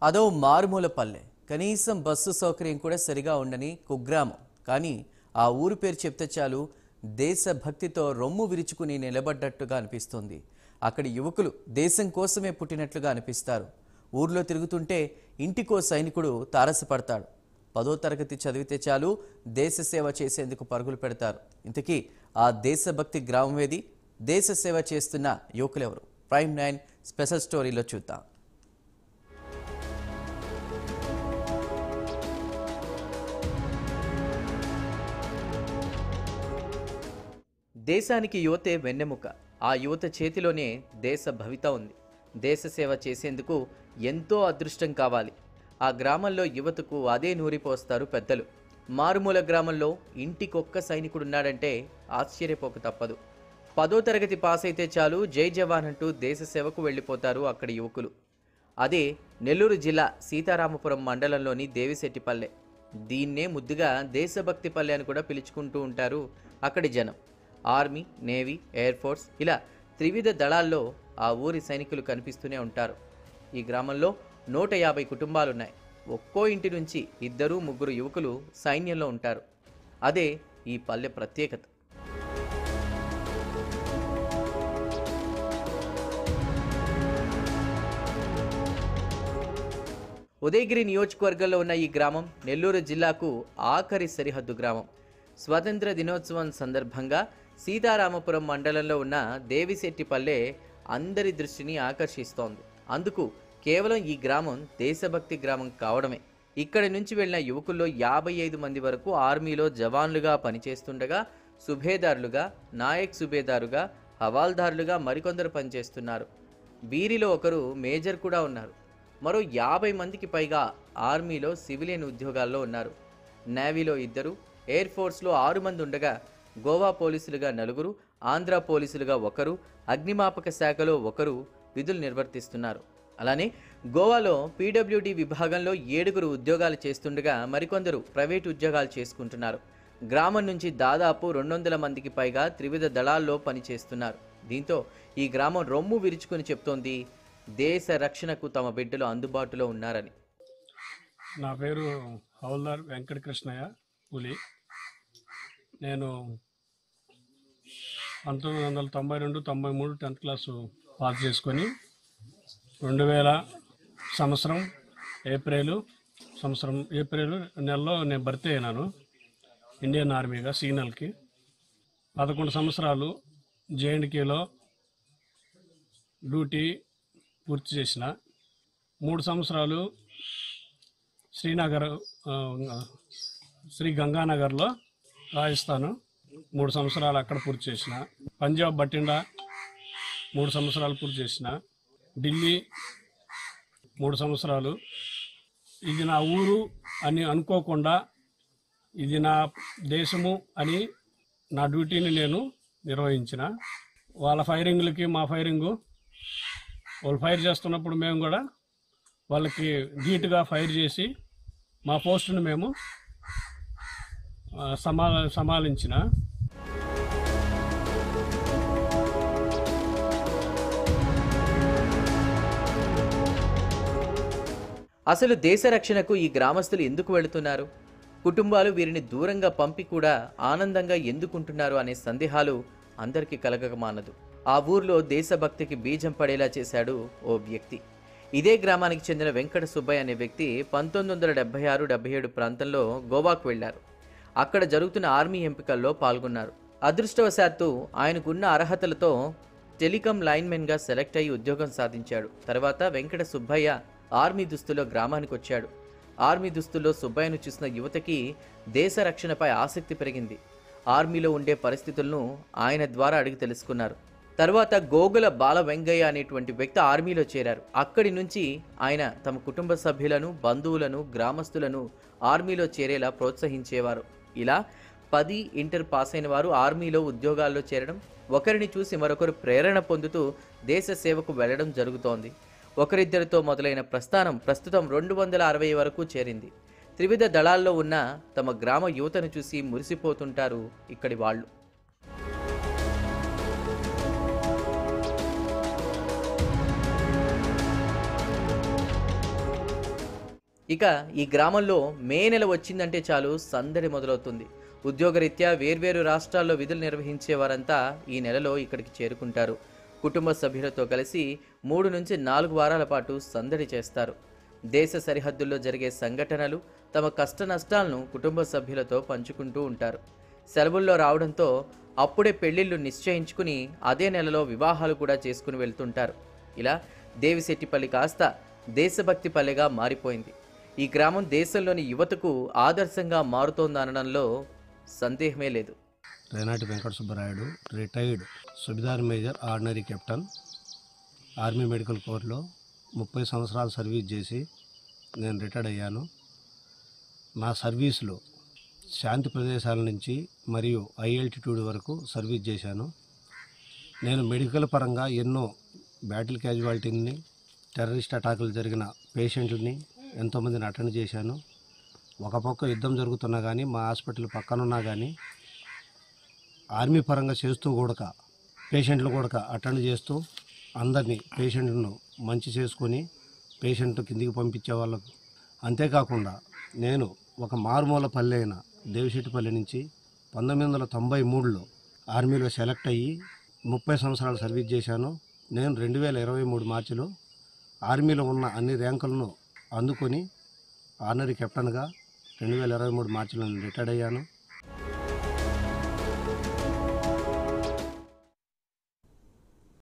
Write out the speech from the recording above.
అదో మారుమూల పల్లె. కనీసం బస్సు సౌకర్యం కూడా సరిగా ఉండని కుగ్రామం. కానీ ఆ ఊరు పేరు చెప్తే చాలు దేశభక్తితో రొమ్ము విరుచుకుని నిలబడ్డట్టుగా అనిపిస్తుంది. అక్కడి యువకులు దేశం కోసమే పుట్టినట్లుగా అనిపిస్తారు. ఊర్లో తిరుగుతుంటే ఇంటికో సైనికుడు తారసపడతాడు. 10వ తరగతి చదివితే చాలు దేశ సేవ చేసేందుకు పరుగులు పెడతారు. ఇంతకీ ఆ దేశభక్తి గ్రామం ఏది? దేశ సేవ చేస్తున్న యువకులెవరు? ప్రైమ్ 9 స్పెషల్ స్టోరీలో చూద్దాం. దేశానికి యువతే వెన్నెముక. ఆ యువత చేతిలోనే దేశ భవిత ఉంది. దేశ సేవ చేసేందుకు ఎంతో అదృష్టం కావాలి. ఆ గ్రామంలో యువతకు అదే నూరిపోస్తారు పెద్దలు. మారుమూల గ్రామంలో ఇంటికొక్క సైనికుడున్నాడంటే ఆశ్చర్యపోక తప్పదు. 10వ తరగతి పాస్ అయితే చాలు జై జవాన్ అంటూ దేశ సేవకు వెళ్ళిపోతారు అక్కడి యువకులు. అదే నెల్లూరు జిల్లా సీతారామపురం మండలంలోని దేవిశెట్టిపల్లె. దీన్నే ముద్దుగా దేశభక్తి పల్లె అని కూడా పిలుచుకుంటూ ఉంటారు అక్కడి జనం. ఆర్మీ, నేవీ, ఎయిర్ ఫోర్స్ ఇలా త్రివిధ దళాల్లో ఆ ఊరి సైనికులు కనిపిస్తూనే ఉంటారు. ఈ గ్రామంలో 150 కుటుంబాలున్నాయి. ఒక్కో ఇంటి నుంచి 2-3 యువకులు సైన్యంలో ఉంటారు. అదే ఈ పల్లె ప్రత్యేకత. ఉదయగిరి నియోజకవర్గంలో ఉన్న ఈ గ్రామం నెల్లూరు జిల్లాకు ఆఖరి సరిహద్దు గ్రామం. స్వాతంత్ర దినోత్సవం సందర్భంగా సీతారామపురం మండలంలో ఉన్న దేవిశెట్టిపల్లె అందరి దృష్టిని ఆకర్షిస్తోంది. అందుకు కేవలం ఈ గ్రామం దేశభక్తి గ్రామం కావడమే. ఇక్కడి నుంచి వెళ్ళిన యువకుల్లో 55 మంది వరకు ఆర్మీలో జవాన్లుగా పనిచేస్తుండగా సుబేదారులుగా, నాయక్ సుబేదారుగా, హవాల్దారులుగా మరికొందరు పనిచేస్తున్నారు. వీరిలో ఒకరు మేజర్ కూడా ఉన్నారు. మరో 50 మందికి పైగా ఆర్మీలో సివిలియన్ ఉద్యోగాల్లో ఉన్నారు. నేవీలో 2, ఎయిర్ ఫోర్స్లో 6 మంది ఉండగా గోవా పోలీసులుగా 4, ఆంధ్ర పోలీసులుగా 1, అగ్నిమాపక శాఖలో 1 విధులు నిర్వర్తిస్తున్నారు. అలానే గోవాలో పీడబ్ల్యూడీ విభాగంలో 7 ఉద్యోగాలు చేస్తుండగా మరికొందరు ప్రైవేటు ఉద్యోగాలు చేసుకుంటున్నారు. గ్రామం నుంచి దాదాపు 200 మందికి పైగా త్రివిధ దళాల్లో పనిచేస్తున్నారు. దీంతో ఈ గ్రామం రొమ్ము విరుచుకుని చెప్తోంది దేశ రక్షణకు తమ బిడ్డలు అందుబాటులో ఉన్నారని. నా పేరు హవల్దార్ వెంకట కృష్ణయ్య పులి. నేను 1992-93 10th క్లాసు పాస్ చేసుకొని 2000 సంవత్సరం ఏప్రిల్ నెలలో నేను భర్తీ అయినాను ఇండియన్ ఆర్మీగా సిగ్నల్కి. 11 సంవత్సరాలు జేఎండ్కేలో డ్యూటీ పూర్తి చేసిన. 3 సంవత్సరాలు శ్రీ గంగానగర్లో రాజస్థాన్ 3 సంవత్సరాలు అక్కడ పూర్తి చేసిన. పంజాబ్ బటిండా 3 సంవత్సరాలు పూర్తి చేసిన. ఢిల్లీ 3 సంవత్సరాలు. ఇది నా ఊరు అని అనుకోకుండా ఇది నా దేశము అని నా డ్యూటీని నేను నిర్వహించిన. వాళ్ళ ఫైరింగ్లకి మా ఫైరింగు, వాళ్ళు ఫైర్ చేస్తున్నప్పుడు మేము కూడా వాళ్ళకి ధీటుగా ఫైర్ చేసి మా పోస్టును మేము సమాలించిన. అసలు దేశ రక్షణకు ఈ గ్రామస్తులు ఎందుకు వెళుతున్నారు? కుటుంబాలు వీరిని దూరంగా పంపి కూడా ఆనందంగా ఎందుకుంటున్నారు అనే సందేహాలు అందరికీ కలగకమానదు. ఆ ఊర్లో దేశభక్తికి బీజం పడేలా చేశాడు ఓ వ్యక్తి. ఇదే గ్రామానికి చెందిన వెంకట సుబ్బయ్య అనే వ్యక్తి 1976-77 ప్రాంతంలో గోవాకు వెళ్లారు. అక్కడ జరుగుతున్న ఆర్మీ ఎంపికల్లో పాల్గొన్నారు. అదృష్టవశాత్తు ఆయనకున్న అర్హతలతో టెలికాం లైన్మెన్గా సెలెక్ట్ అయ్యి ఉద్యోగం సాధించాడు. తర్వాత వెంకట సుబ్బయ్య ఆర్మీ దుస్తుల్లో గ్రామానికి వచ్చాడు. ఆర్మీ దుస్తుల్లో సుబ్బయ్యను చూసిన యువతకి దేశ రక్షణపై ఆసక్తి పెరిగింది. ఆర్మీలో ఉండే పరిస్థితులను ఆయన ద్వారా అడిగి తెలుసుకున్నారు. తర్వాత గోగుల బాల వెంగయ్య అనేటువంటి వ్యక్తి ఆర్మీలో చేరారు. అక్కడి నుంచి ఆయన తమ కుటుంబ సభ్యులను, బంధువులను, గ్రామస్తులను ఆర్మీలో చేరేలా ప్రోత్సహించేవారు. ఇలా 10 ఇంటర్ పాస్ అయిన వారు ఆర్మీలో ఉద్యోగాల్లో చేరడం, ఒకరిని చూసి మరొకరు ప్రేరణ పొందుతూ దేశ సేవకు వెళ్లడం జరుగుతోంది. ఒకరిద్దరితో మొదలైన ప్రస్థానం ప్రస్తుతం 260 వరకు చేరింది. త్రివిధ దళాల్లో ఉన్న తమ గ్రామ యువతను చూసి మురిసిపోతుంటారు ఇక్కడి వాళ్ళు. ఇక ఈ గ్రామంలో మే నెల వచ్చిందంటే చాలు సందడి మొదలవుతుంది. ఉద్యోగరీత్యా వేర్వేరు రాష్ట్రాల్లో విధులు నిర్వహించే వారంతా ఈ నెలలో ఇక్కడికి చేరుకుంటారు. కుటుంబ సభ్యులతో కలిసి 3 నుంచి 4 వారాల పాటు సందడి చేస్తారు. దేశ సరిహద్దుల్లో జరిగే సంఘటనలు, తమ కష్ట నష్టాలను కుటుంబ సభ్యులతో పంచుకుంటూ ఉంటారు. సెలవుల్లో రావడంతో అప్పుడే పెళ్లిళ్ళు నిశ్చయించుకుని అదే నెలలో వివాహాలు కూడా చేసుకుని వెళ్తుంటారు. ఇలా దేవిశెట్టిపల్లి కాస్త దేశభక్తి పల్లెగా మారిపోయింది. ఈ గ్రామం దేశంలోని యువతకు ఆదర్శంగా మారుతోందనడంలో సందేహమే లేదు. Renati Venkata Subbarayudu, retired subedar major ordinary captain, army medical కోర్లో 30 సంవత్సరాలు సర్వీస్ చేసి నేను రిటైర్డ్ అయ్యాను. నా సర్వీసులో శాంతి ప్రదేశాల నుంచి మరియు హై ఆల్టిట్యూడ్ వరకు సర్వీస్ చేశాను. నేను మెడికల్ పరంగా ఎన్నో బ్యాటిల్ క్యాజువాలిటీని, టెర్రరిస్ట్ అటాకులు జరిగిన పేషెంట్లని ఎంతోమందిని అటెండ్ చేశాను. ఒక పక్క యుద్ధం జరుగుతున్నా కానీ మా హాస్పిటల్ పక్కనున్నా కానీ ఆర్మీ పరంగా చేస్తూ కూడా పేషెంట్లు కూడా అటెండ్ చేస్తూ అందరినీ పేషెంట్లను మంచి చేసుకొని పేషెంట్ కిందికి పంపించే వాళ్ళకు. అంతేకాకుండా నేను ఒక మారుమూల పల్లె అయిన దేవిశెట్టిపల్లి నుంచి 1993లో ఆర్మీలో సెలెక్ట్ అయ్యి 30 సంవత్సరాలు సర్వీస్ చేశాను. నేను 2023 మార్చిలో ఆర్మీలో ఉన్న అన్ని ర్యాంకులను అందుకొని ఆర్డినరీ కెప్టెన్గా 2023 మార్చిలో రిటైర్డ్ అయ్యాను.